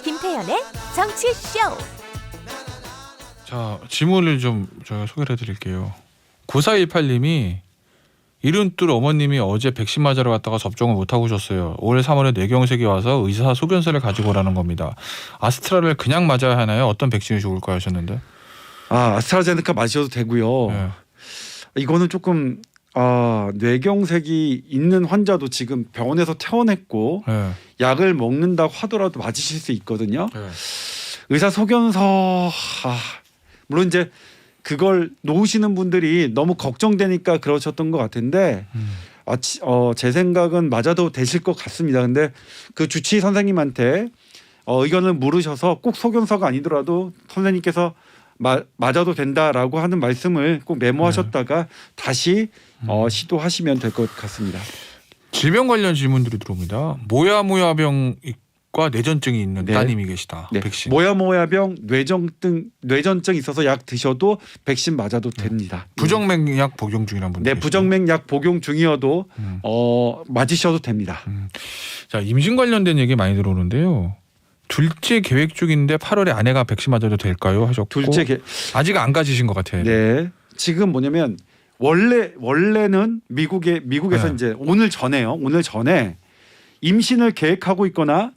김태현의 정치쇼. 자, 질문을 좀 제가 소개를 해드릴게요. 9418님이 이른뚫 어머님이 어제 백신 맞으러 갔다가 접종을 못하고 오셨어요. 올 3월에 뇌경색이 와서 의사 소견서를 가지고 오라는 겁니다. 아스트라를 그냥 맞아야 하나요? 어떤 백신이 좋을까요? 하셨는데. 아스트라제네카 마셔도 되고요. 네. 이거는 조금 뇌경색이 있는 환자도 지금 병원에서 퇴원했고 네. 약을 먹는다고 하더라도 맞으실 수 있거든요. 네. 의사 소견서 물론 이제 그걸 놓으시는 분들이 너무 걱정되니까 그러셨던 것 같은데 제 생각은 맞아도 되실 것 같습니다. 근데 그 주치의 선생님한테 의견을 물으셔서 꼭 소견서가 아니더라도 선생님께서 맞아도 된다라고 하는 말씀을 꼭 메모하셨다가 다시 시도하시면 될 것 같습니다. 질병 관련 질문들이 들어옵니다. 모야모야병과 뇌전증이 있는 네. 따님이 계시다. 네. 백신. 모야모야병, 뇌전증 있어서 약 드셔도 백신 맞아도 됩니다. 부정맥약 복용 중이라는 분들. 네, 부정맥약 복용 중이어도 맞으셔도 됩니다. 자, 임신 관련된 얘기 많이 들어오는데요. 둘째 계획 중인데 8월에 아내가 백신 맞아도 될까요? 하셨고. 아직 안 가지신 것 같아요. 네, 지금 뭐냐면 원래는 미국에서 네. 이제 오늘 전에 임신을 계획하고 있거나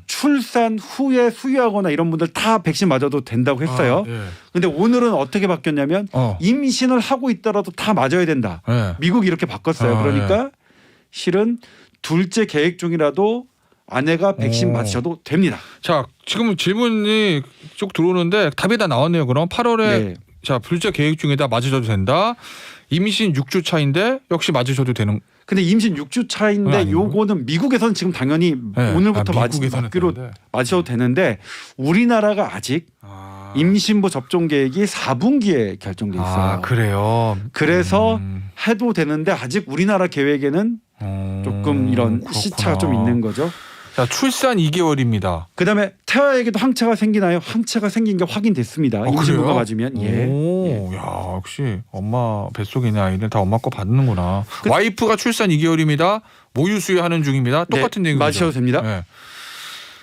출산 후에 수유하거나 이런 분들 다 백신 맞아도 된다고 했어요. 네. 근데 오늘은 어떻게 바뀌었냐면 임신을 하고 있더라도 다 맞아야 된다. 네. 미국이 이렇게 바꿨어요. 그러니까 실은 둘째 계획 중이라도 아내가 백신 맞으셔도 됩니다. 자, 지금 질문이 쭉 들어오는데 답이 다 나왔네요. 그럼 8월에 네. 자, 둘째 계획 중에다 맞으셔도 된다. 임신 6주 차인데 역시 맞으셔도 되는. 근데 임신 6주 차인데 요거는 미국에서는 지금 당연히 네. 오늘부터 미국에서는 맞기로 되는데. 맞으셔도 되는데 우리나라가 아직 임신부 접종 계획이 4분기에 결정돼 있어요. 그래요. 그래서 해도 되는데 아직 우리나라 계획에는 조금 이런 그렇구나. 시차가 좀 있는 거죠. 자, 출산 2개월입니다. 그다음에 태아에게도 항체가 생기나요? 항체가 생긴 게 확인됐습니다. 임신부가 그래요? 맞으면 예. 야, 역시 엄마 뱃속에 있는 아이는 다 엄마 거 받는구나. 와이프가 출산 2개월입니다. 모유 수유하는 중입니다. 똑같은 얘기죠. 맞으셔도 됩니다. 네.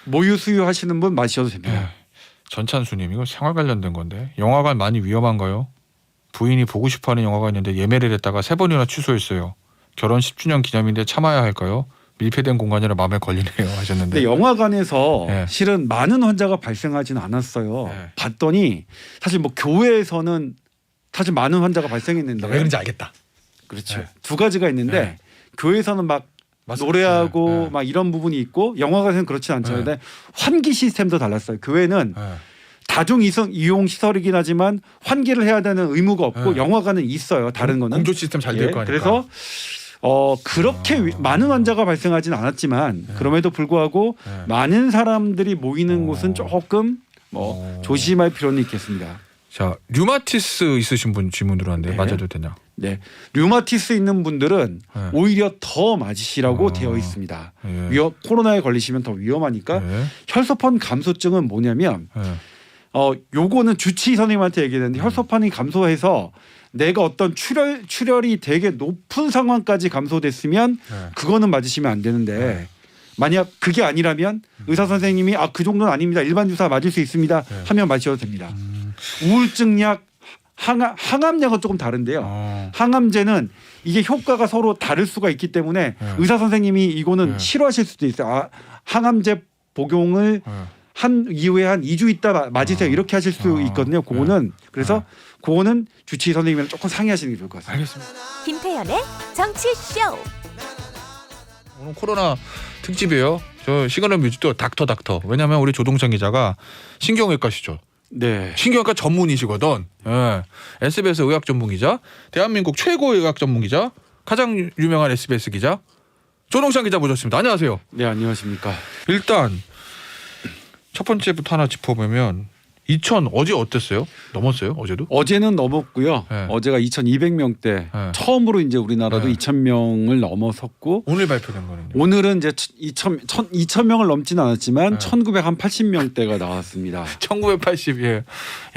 모유 수유하시는 분 맞으셔도 됩니다. 네. 전찬수님, 이거 생활 관련된 건데 영화관 많이 위험한가요? 부인이 보고 싶어하는 영화가 있는데 예매를 했다가 3번이나 취소했어요. 결혼 10주년 기념인데 참아야 할까요? 밀폐된 공간이라 마음에 걸리네요 하셨는데. 근데 영화관에서 네. 실은 많은 환자가 발생하지는 않았어요. 네. 봤더니 사실 뭐 교회에서는 사실 많은 환자가 발생했는데 왜 그런지 알겠다. 그렇죠. 네. 두 가지가 있는데 네. 교회에서는 막 맞습니다. 노래하고 네. 막 이런 부분이 있고 영화관에서는 그렇지 않죠. 네. 근데 환기 시스템도 달랐어요. 교회는 네. 다중 이용 시설이긴 하지만 환기를 해야 되는 의무가 없고 네. 영화관은 있어요. 다른 거는 공조 시스템 잘 될 거 아니까. 그래서 그렇게 많은 환자가 발생하지는 않았지만 그럼에도 불구하고 많은 사람들이 모이는 곳은 조금 조심할 필요는 있겠습니다. 자, 류마티스 있으신 분 질문 들어왔는데 네. 맞아도 되냐? 네, 류마티스 있는 분들은 네. 오히려 더 맞으시라고 되어 있습니다. 예. 코로나에 걸리시면 더 위험하니까 네. 혈소판 감소증은 뭐냐면 네. 요거는 주치의 선생님한테 얘기했는데 혈소판이 감소해서 내가 어떤 출혈이 되게 높은 상황까지 감소됐으면 네. 그거는 맞으시면 안 되는데 만약 그게 아니라면 의사 선생님이 그 정도는 아닙니다. 일반 주사 맞을 수 있습니다. 하면 맞으셔도 됩니다. 우울증약, 항암약은 조금 다른데요. 항암제는 이게 효과가 서로 다를 수가 있기 때문에 의사 선생님이 이거는 싫어하실 수도 있어요. 항암제 복용을 한 이후에 한 2주 있다 맞으세요. 이렇게 하실 수 있거든요. 그거는 그래서 그거는 주치의 선생님이랑 조금 상의하시는 게 좋을 것 같습니다. 알겠습니다. 김태현의 정치쇼. 오늘 코로나 특집이에요. 저 시간을 뮤직도 닥터. 왜냐하면 우리 조동찬 기자가 신경외과시죠. 네. 신경외과 전문이시거든. 예. SBS 의학 전문 기자, 대한민국 최고의 의학 전문 기자, 가장 유명한 SBS 기자 조동찬 기자 모셨습니다. 안녕하세요. 네, 안녕하십니까. 일단 첫 번째부터 하나 짚어보면 2,000 어제 어땠어요? 넘었어요? 어제도? 어제는 넘었고요. 네. 어제가 2,200명대 네. 처음으로 이제 우리나라도 네. 2,000명을 넘어섰고 오늘 발표된 거는요? 오늘은 이제 2,000명을 넘지는 않았지만 네. 1,980명대가 나왔습니다. 1980. 예.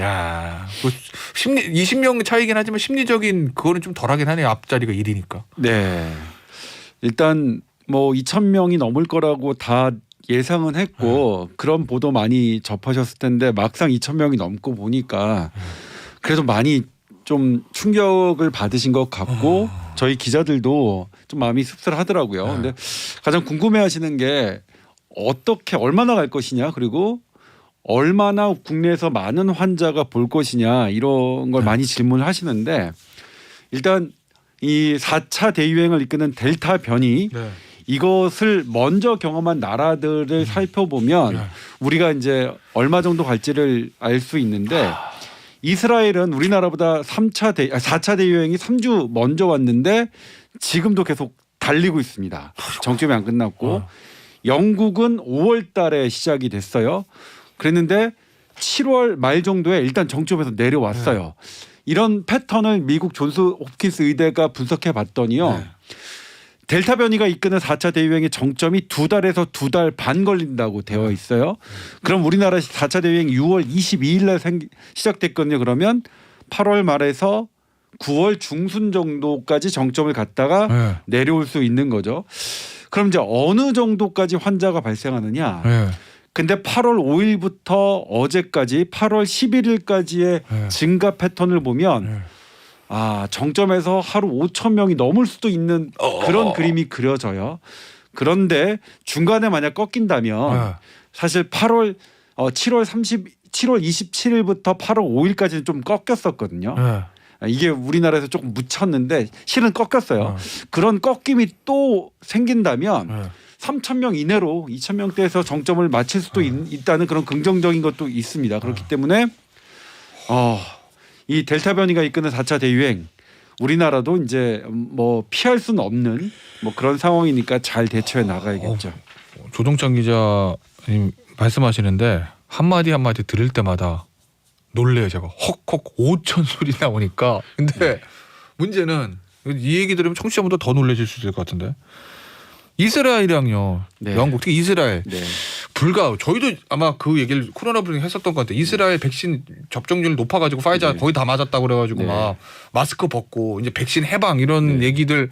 야, 뭐 20명 차이긴 하지만 심리적인 그거는 좀 덜하긴 하네요. 앞자리가 1이니까. 네. 일단 뭐 2,000명이 넘을 거라고 다 예상은 했고 그런 보도 많이 접하셨을 텐데 막상 2,000명이 넘고 보니까 그래도 많이 좀 충격을 받으신 것 같고 저희 기자들도 좀 마음이 씁쓸하더라고요. 근데 가장 궁금해하시는 게 어떻게 얼마나 갈 것이냐 그리고 얼마나 국내에서 많은 환자가 볼 것이냐 이런 걸 많이 질문을 하시는데 일단 이 4차 대유행을 이끄는 델타 변이 네. 이것을 먼저 경험한 나라들을 살펴보면 우리가 이제 얼마 정도 갈지를 알 수 있는데 이스라엘은 우리나라보다 4차 대유행이 3주 먼저 왔는데 지금도 계속 달리고 있습니다. 정점이 안 끝났고 영국은 5월 달에 시작이 됐어요. 그랬는데 7월 말 정도에 일단 정점에서 내려왔어요. 이런 패턴을 미국 존스 홉킨스 의대가 분석해 봤더니요. 델타 변이가 이끄는 4차 대유행의 정점이 2달에서 2달 반 걸린다고 되어 있어요. 그럼 우리나라 4차 대유행이 6월 22일 날 시작됐거든요. 그러면 8월 말에서 9월 중순 정도까지 정점을 갔다가 내려올 수 있는 거죠. 그럼 이제 어느 정도까지 환자가 발생하느냐. 근데 8월 5일부터 어제까지 8월 11일까지의 증가 패턴을 보면 정점에서 하루 5천 명이 넘을 수도 있는 그런 그림이 그려져요. 그런데 중간에 만약 꺾인다면 사실 7월 27일부터 8월 5일까지는 좀 꺾였었거든요. 이게 우리나라에서 조금 묻혔는데 실은 꺾였어요. 그런 꺾임이 또 생긴다면 3,000명 이내로 2,000명대에서 정점을 맞출 수도 있다는 그런 긍정적인 것도 있습니다. 그렇기 때문에 이 델타 변이가 이끄는 4차 대유행 우리나라도 이제 뭐 피할 수는 없는 뭐 그런 상황이니까 잘 대처해 나가야겠죠. 조동찬 기자님 말씀하시는데 한마디 한마디 들을 때마다 놀래요. 제가 헉헉 5천 소리 나오니까. 근데 문제는 이 얘기 들으면 청취자분들 더 놀라실 수 있을 것 같은데 이스라엘이랑요. 영국 특히 이스라엘 불과 저희도 아마 그 얘기를 코로나 브리핑 했었던 것 같아요. 이스라엘 백신 접종률 높아가지고 파이자 거의 다 맞았다고 그래가지고 막 마스크 벗고 이제 백신 해방 이런 얘기들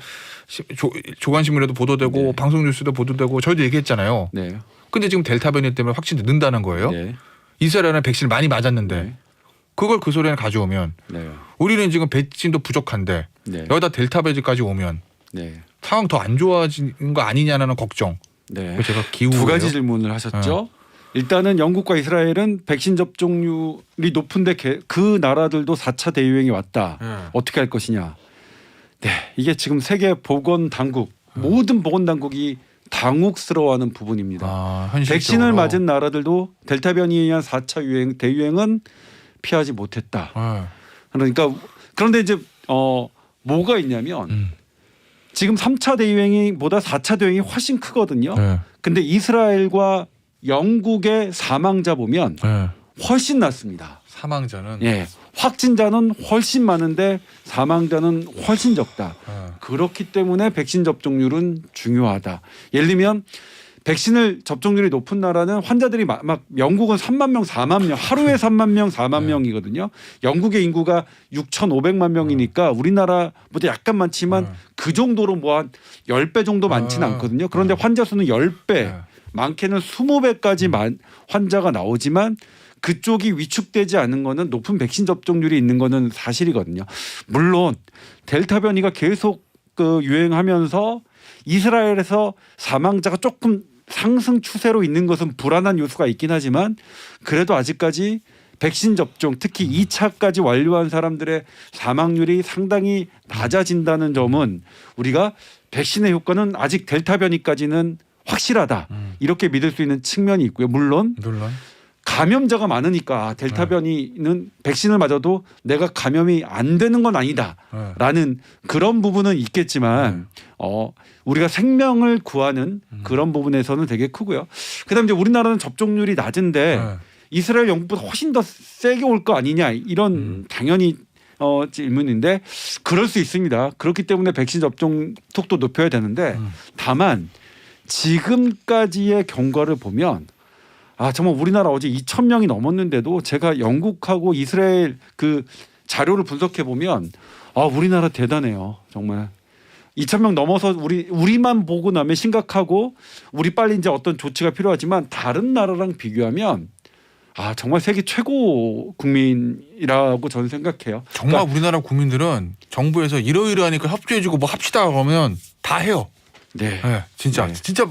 조간신문에도 보도되고 방송 뉴스도 보도되고 저희도 얘기했잖아요. 근데 지금 델타 변이 때문에 확진이 는다는 거예요. 이스라엘은 백신을 많이 맞았는데 그걸 그 소리에 가져오면 우리는 지금 백신도 부족한데 여기다 델타 변이까지 오면 상황 더 안 좋아지는 거 아니냐는 걱정. 제가 기우예요. 두 가지 질문을 하셨죠. 일단은 영국과 이스라엘은 백신 접종률이 높은데 그 나라들도 4차 대유행이 왔다. 어떻게 할 것이냐. 이게 지금 세계 보건 당국 모든 보건 당국이 당혹스러워하는 부분입니다. 백신을 맞은 나라들도 델타 변이에 의한 4차 대유행은 피하지 못했다. 그러니까 그런데 이제 뭐가 있냐면 지금 3차 대유행보다 4차 대유행이 훨씬 크거든요. 근데 이스라엘과 영국의 사망자 보면 훨씬 낮습니다. 사망자는 확진자는 훨씬 많은데 사망자는 훨씬 적다. 그렇기 때문에 백신 접종률은 중요하다. 예를 들면 백신을 접종률이 높은 나라는 환자들이 막 영국은 3만 명, 4만 명, 하루에 3만 명, 4만 명이거든요. 영국의 인구가 6,500만 명이니까 우리나라보다 약간 많지만 그 정도로 뭐 한 10배 정도 많지는 않거든요. 그런데 환자 수는 10배, 많게는 20배까지 환자가 나오지만 그쪽이 위축되지 않은 거는 높은 백신 접종률이 있는 거는 사실이거든요. 물론 델타 변이가 계속 유행하면서 이스라엘에서 사망자가 조금 상승 추세로 있는 것은 불안한 요소가 있긴 하지만 그래도 아직까지 백신 접종 특히 2차까지 완료한 사람들의 사망률이 상당히 낮아진다는 점은 우리가 백신의 효과는 아직 델타 변이까지는 확실하다. 이렇게 믿을 수 있는 측면이 있고요. 물론 감염자가 많으니까 델타 변이는 백신을 맞아도 내가 감염이 안 되는 건 아니다라는 그런 부분은 있겠지만 우리가 생명을 구하는 그런 부분에서는 되게 크고요. 그다음에 이제 우리나라는 접종률이 낮은데 이스라엘 영국보다 훨씬 더 세게 올 거 아니냐 이런 당연히 질문인데 그럴 수 있습니다. 그렇기 때문에 백신 접종 속도 높여야 되는데 다만 지금까지의 경과를 보면 정말 우리나라 어제 2,000명이 넘었는데도 제가 영국하고 이스라엘 그 자료를 분석해 보면 우리나라 대단해요. 정말 2,000명 넘어서 우리만 보고 나면 심각하고 우리 빨리 이제 어떤 조치가 필요하지만 다른 나라랑 비교하면 정말 세계 최고 국민이라고 저는 생각해요. 정말 그러니까 우리나라 국민들은 정부에서 이러이러하니까 협조해주고 뭐 합시다 그러면 다 해요. 네. 네, 진짜 네. 진짜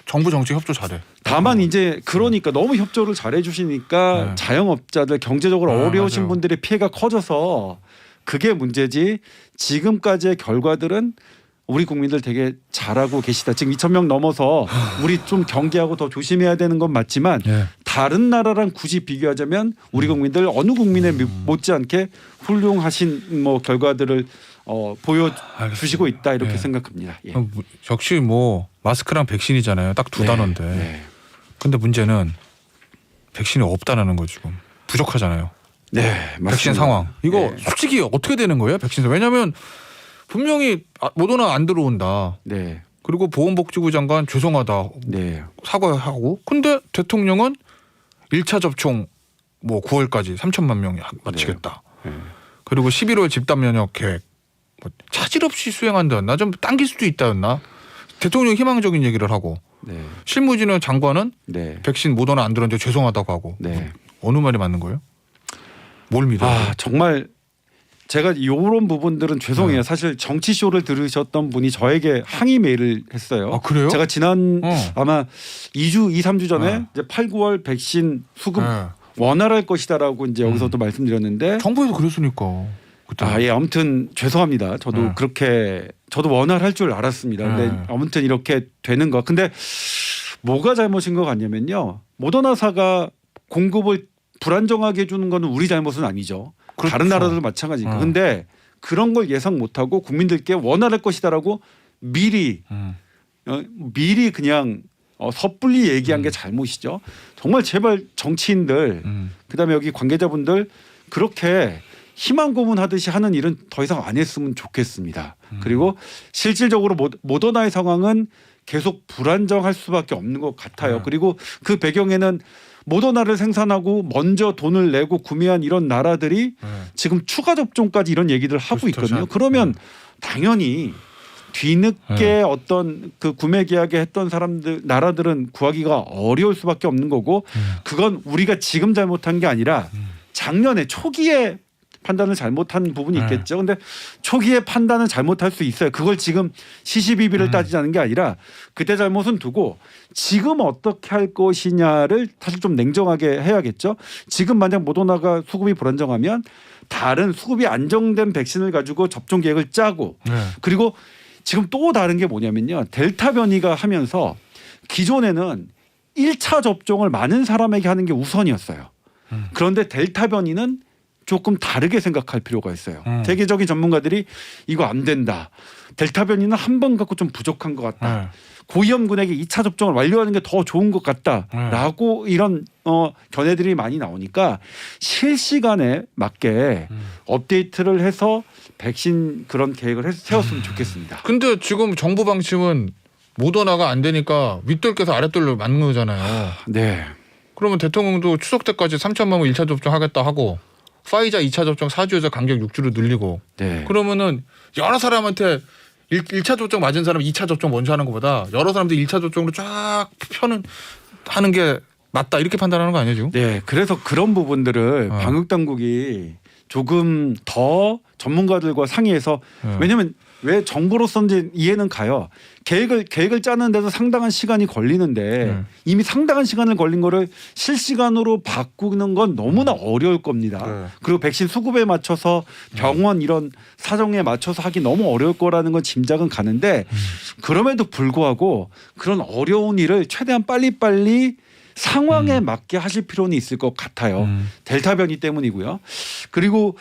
정부 정책 협조 잘해. 다만 이제 그러니까 너무 협조를 잘해 주시니까 네. 자영업자들 경제적으로 어려우신 맞아요. 분들의 피해가 커져서 그게 문제지 지금까지의 결과들은 우리 국민들 되게 잘하고 계시다. 지금 2,000명 넘어서 우리 좀 경계하고 더 조심해야 되는 건 맞지만 네. 다른 나라랑 굳이 비교하자면 우리 국민들 어느 국민에 못지않게 훌륭하신 뭐 결과들을 보여주시고 있다 이렇게 네. 생각합니다. 예. 역시 뭐 마스크랑 백신이잖아요. 딱 두 단어인데. 네. 근데 문제는 백신이 없다라는 거 지금 부족하잖아요. 네, 맞습니다. 백신 상황. 이거 네. 솔직히 어떻게 되는 거예요? 백신. 왜냐하면 분명히 모더나 안 들어온다. 네. 그리고 보건복지부 장관 죄송하다 네. 사과하고. 근데 대통령은 1차 접종 뭐 9월까지 3천만 명이 마치겠다. 네. 그리고 11월 집단 면역 계획 뭐 차질 없이 수행한다였나 좀 당길 수도 있다였나 대통령이 희망적인 얘기를 하고 네. 실무진의 장관은 네. 백신 모더나 안 들었는데 죄송하다고 하고 네. 어느 말이 맞는 거예요? 뭘 믿어요? 정말 제가 이런 부분들은 죄송해요. 네. 사실 정치 쇼를 들으셨던 분이 저에게 항의 메일을 했어요. 아 그래요? 제가 지난 아마 2주, 2, 3주 전에 네. 이제 8, 9월 백신 수급 네. 원활할 것이다라고 이제 여기서도 말씀드렸는데 정부에서 그랬으니까 그때. 예, 아무튼 죄송합니다. 저도 네. 그렇게 저도 원활할 줄 알았습니다. 근데 네. 아무튼 이렇게 되는 거. 근데 뭐가 잘못인 것 같냐면요. 모더나사가 공급을 불안정하게 해주는 거는 우리 잘못은 아니죠. 그렇죠. 다른 나라들도 마찬가지니까. 네. 근데 그런 걸 예상 못하고 국민들께 원활할 것이다라고 미리 그냥 섣불리 얘기한 게 잘못이죠. 정말 제발 정치인들 그다음에 여기 관계자분들 그렇게 희망 고문하듯이 하는 일은 더 이상 안 했으면 좋겠습니다. 그리고 실질적으로 모더나의 상황은 계속 불안정할 수밖에 없는 것 같아요. 그리고 그 배경에는 모더나를 생산하고 먼저 돈을 내고 구매한 이런 나라들이 지금 추가 접종까지 이런 얘기를 하고 있거든요. 그러면 당연히 뒤늦게 어떤 그 구매 계약에 했던 나라들은 구하기가 어려울 수밖에 없는 거고 그건 우리가 지금 잘못한 게 아니라 작년에 초기에 판단을 잘못한 부분이 있겠죠. 근데 초기에 판단을 잘못할 수 있어요. 그걸 지금 시시비비를 따지자는 게 아니라 그때 잘못은 두고 지금 어떻게 할 것이냐를 사실 좀 냉정하게 해야겠죠. 지금 만약 모더나가 수급이 불안정하면 다른 수급이 안정된 백신을 가지고 접종 계획을 짜고 그리고 지금 또 다른 게 뭐냐면요. 델타 변이가 하면서 기존에는 1차 접종을 많은 사람에게 하는 게 우선이었어요. 그런데 델타 변이는 조금 다르게 생각할 필요가 있어요. 세계적인 전문가들이 이거 안 된다. 델타 변이는 한 번 갖고 좀 부족한 것 같다. 고위험군에게 2차 접종을 완료하는 게 더 좋은 것 같다라고 이런 견해들이 많이 나오니까 실시간에 맞게 업데이트를 해서 백신 그런 계획을 세웠으면 좋겠습니다. 근데 지금 정부 방침은 모더나가 안 되니까 윗돌께서 아랫돌을 맞는 거잖아요. 네. 그러면 대통령도 추석 때까지 3천만 명 1차 접종 하겠다 하고 파이자 2차 접종 4주에서 간격 6주로 늘리고 네. 그러면은 여러 사람한테 1차 접종 맞은 사람 2차 접종 먼저 하는 것보다 여러 사람들 1차 접종으로 쫙 하는 게 맞다 이렇게 판단하는 거 아니에요 지금? 네. 그래서 그런 부분들을 방역 당국이 조금 더 전문가들과 상의해서 왜냐하면 왜 정부로서는 이해는 가요. 계획을 짜는데도 상당한 시간이 걸리는데 이미 상당한 시간을 걸린 거를 실시간으로 바꾸는 건 너무나 어려울 겁니다. 그리고 백신 수급에 맞춰서 병원 이런 사정에 맞춰서 하기 너무 어려울 거라는 건 짐작은 가는데 그럼에도 불구하고 그런 어려운 일을 최대한 빨리빨리 상황에 맞게 하실 필요는 있을 것 같아요. 델타 변이 때문이고요. 그리고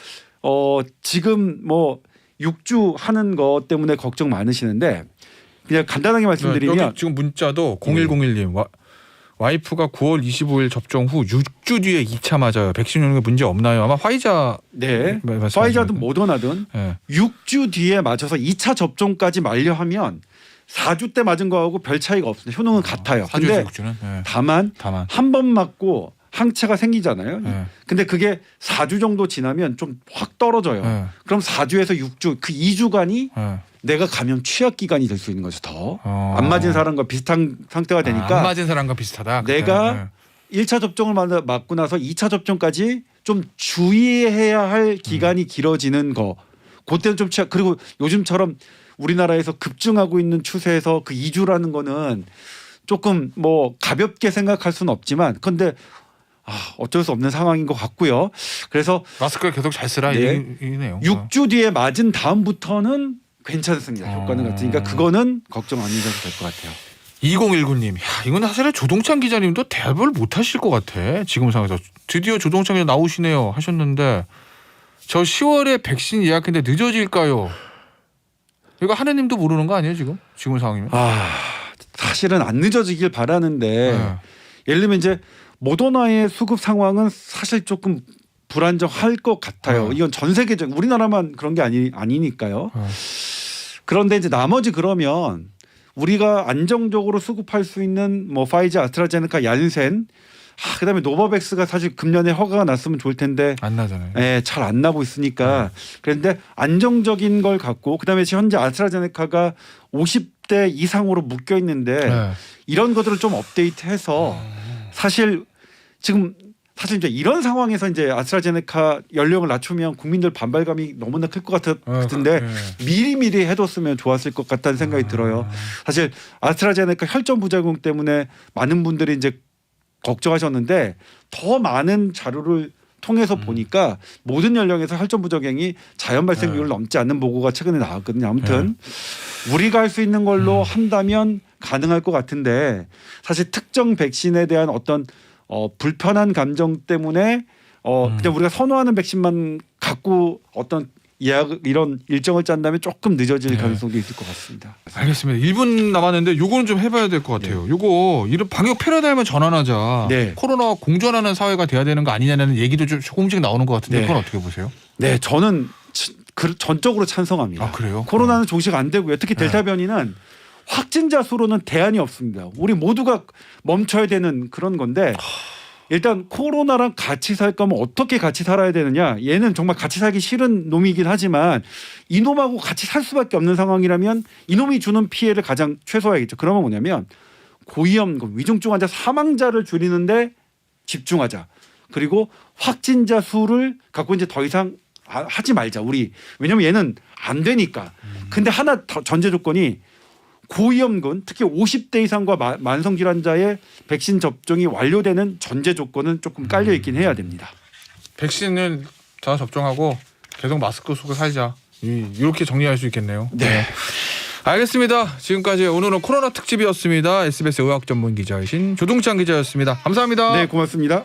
지금 뭐 6주 하는 것 때문에 걱정 많으시는데 그냥 간단하게 말씀드리면 여기 지금 문자도 0101님 와이프가 9월 25일 접종 후 6주 뒤에 2차 맞아요. 백신 요령에 문제 없나요? 아마 화이자 네. 파이자든 모더나든 6주 뒤에 맞춰서 2차 접종까지 만료하면 4주 때 맞은 거하고 별 차이가 없습니다. 효능은 같아요. 4주에서 근데 6주는? 다만 한 번 맞고 항체가 생기잖아요. 네. 근데 그게 4주 정도 지나면 좀 확 떨어져요. 네. 그럼 4주에서 6주 그 2주간이 네. 내가 감염 취약 기간이 될 수 있는 거죠. 더 어. 안 맞은 사람과 비슷한 상태가 되니까 안 맞은 사람과 비슷하다. 내가 1차 접종을 맞고 나서 2차 접종까지 좀 주의해야 할 기간이 길어지는 거. 그때는 좀 취약. 그리고 요즘처럼 우리나라에서 급증하고 있는 추세에서 그 2주라는 거는 조금 뭐 가볍게 생각할 수는 없지만 근데 어쩔 수 없는 상황인 것 같고요. 그래서 마스크를 계속 잘 쓰라 네. 이네요. 6주 뒤에 맞은 다음부터는 괜찮습니다. 효과는 어. 같으니까 그거는 걱정 안 하셔도 될 것 같아요. 2019님, 이건 사실 조동찬 기자님도 대답을 못 하실 것 같아. 지금 상황에서 드디어 조동찬 기자 나오시네요 하셨는데 저 10월에 백신 예약했는데 늦어질까요? 이거 하느님도 모르는 거 아니에요 지금? 지금 상황이면? 사실은 안 늦어지길 바라는데 네. 예를 들면 이제 모더나의 수급 상황은 사실 조금 불안정할 것 같아요. 이건 전 세계적 우리나라만 그런 게 아니니까요. 그런데 이제 나머지 그러면 우리가 안정적으로 수급할 수 있는 뭐 파이자, 아스트라제네카, 얀센, 그다음에 노바백스가 사실 금년에 허가가 났으면 좋을 텐데 안 나잖아요. 잘 안 나고 있으니까 그런데 안정적인 걸 갖고 그다음에 현재 아스트라제네카가 50대 이상으로 묶여 있는데 네. 이런 것들을 좀 업데이트해서 사실 지금 사실 이제 이런 상황에서 이제 아스트라제네카 연령을 낮추면 국민들 반발감이 너무나 클 것 같은데 미리미리 해뒀으면 좋았을 것 같다는 생각이 들어요. 사실 아스트라제네카 혈전 부작용 때문에 많은 분들이 이제 걱정하셨는데 더 많은 자료를 통해서 보니까 모든 연령에서 혈전 부작용이 자연 발생 비율을 넘지 않는 보고가 최근에 나왔거든요. 아무튼 우리가 할 수 있는 걸로 한다면 가능할 것 같은데 사실 특정 백신에 대한 어떤 불편한 감정 때문에 그냥 우리가 선호하는 백신만 갖고 어떤 예약 이런 일정을 짠다면 조금 늦어질 가능성도 있을 것 같습니다. 알겠습니다. 1분 남았는데 요거는 좀 해봐야 될 것 같아요. 요거 이런 방역 패러다임을 전환하자. 네. 코로나와 공존하는 사회가 돼야 되는 거 아니냐는 얘기도 좀 조금씩 나오는 것 같은데 네. 그건 어떻게 보세요? 네, 저는 전적으로 찬성합니다. 아, 그래요? 코로나는 종식 안 되고요. 특히 델타 변이는 확진자 수로는 대안이 없습니다. 우리 모두가 멈춰야 되는 그런 건데 일단 코로나랑 같이 살 거면 어떻게 같이 살아야 되느냐. 얘는 정말 같이 살기 싫은 놈이긴 하지만 이놈하고 같이 살 수밖에 없는 상황이라면 이놈이 주는 피해를 가장 최소화해야겠죠. 그러면 뭐냐면 고위험군, 위중증 환자 사망자를 줄이는데 집중하자. 그리고 확진자 수를 갖고 이제 더 이상 하지 말자. 우리 왜냐면 얘는 안 되니까. 근데 하나 더 전제 조건이 고위험군 특히 50대 이상과 만성질환자의 백신 접종이 완료되는 전제 조건은 조금 깔려 있긴 해야 됩니다. 백신을 다 접종하고 계속 마스크 쓰고 살자. 이렇게 정리할 수 있겠네요. 네. 알겠습니다. 지금까지 오늘은 코로나 특집이었습니다. SBS 의학 전문 기자이신 조동찬 기자였습니다. 감사합니다. 네, 고맙습니다.